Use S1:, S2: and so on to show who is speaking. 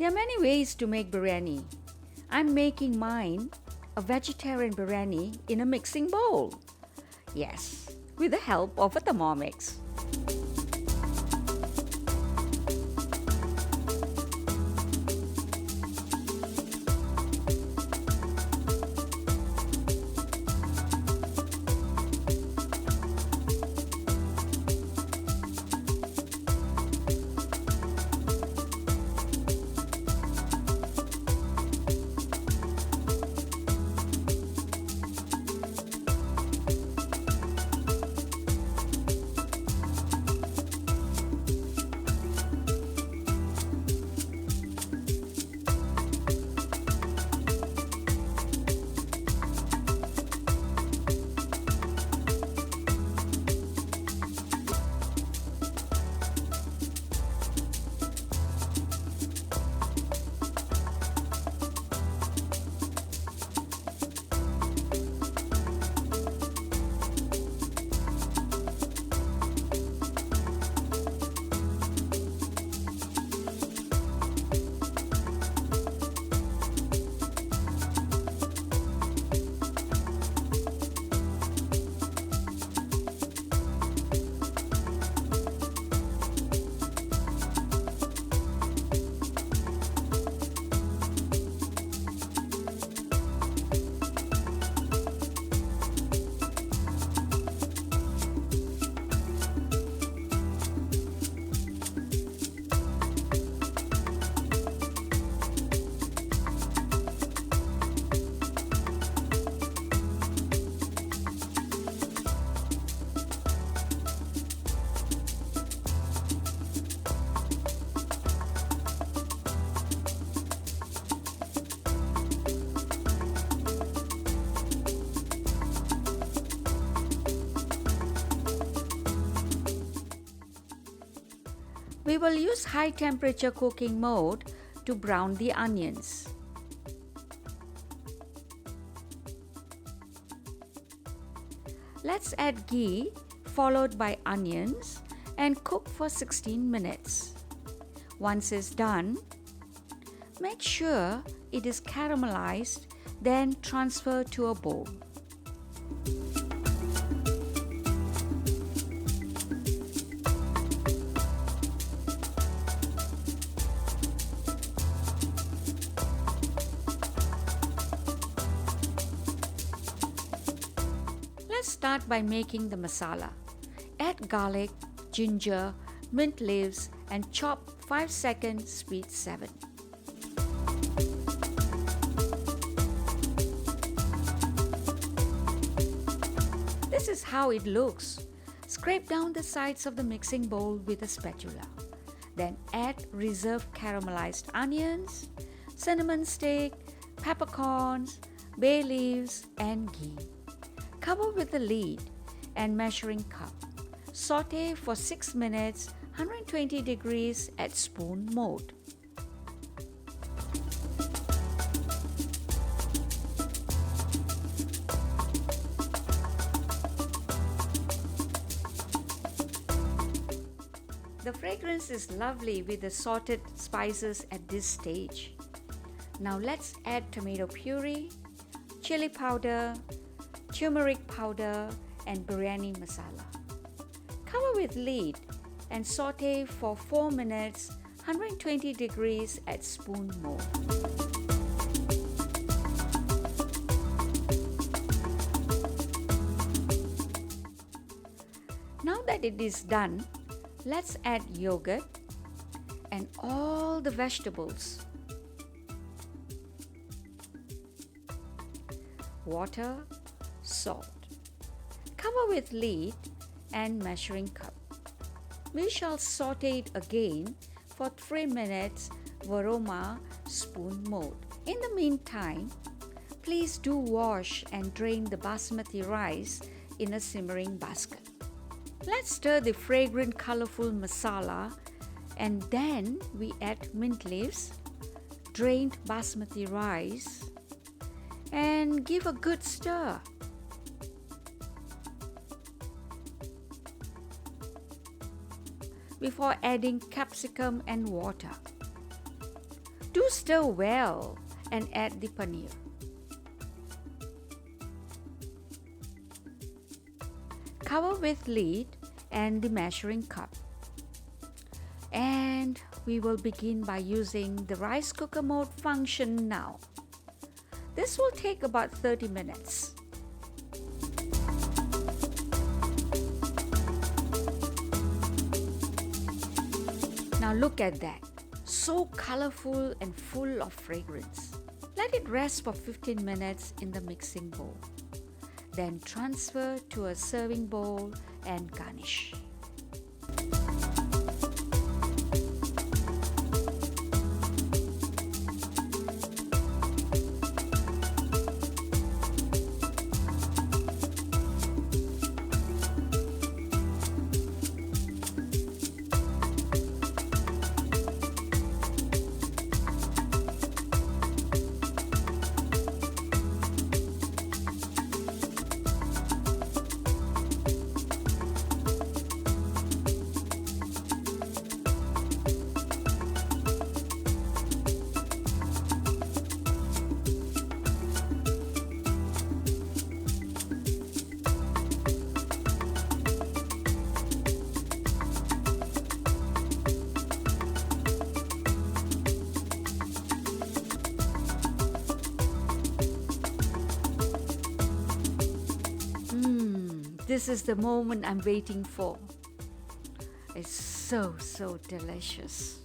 S1: There are many ways to make biryani. I'm making mine a vegetarian biryani in a mixing bowl. Yes, with the help of a Thermomix. We will use high temperature cooking mode to brown the onions. Let's add ghee followed by onions and cook for 16 minutes. Once it's done, make sure it is caramelized, then transfer to a bowl. Let's start by making the masala. Add garlic, ginger, mint leaves and chop 5 seconds speed 7. This is how it looks. Scrape down the sides of the mixing bowl with a spatula. Then add reserved caramelized onions, cinnamon stick, peppercorns, bay leaves and ghee. Cover with the lid and measuring cup. Saute for 6 minutes, 120 degrees at spoon mode. The fragrance is lovely with the sauteed spices at this stage. Now let's add tomato puree, chili powder, turmeric powder and biryani masala. Cover with lid and saute for 4 minutes, 120 degrees at spoon mode. Now that it is done, let's add yogurt and all the vegetables, water, salt. Cover with lid and measuring cup. We shall saute it again for 3 minutes, varoma spoon mode. In the meantime, please do wash and drain the basmati rice in a simmering basket. Let's stir the fragrant colorful masala and then we add mint leaves, drained basmati rice and give a good stir. Before adding capsicum and water. Do stir well and add the paneer. Cover with lid and the measuring cup. And we will begin by using the rice cooker mode function now. This will take about 30 minutes. Now look at that, so colorful and full of fragrance. Let it rest for 15 minutes in the mixing bowl. Then transfer to a serving bowl and garnish. This is the moment I'm waiting for. It's so delicious.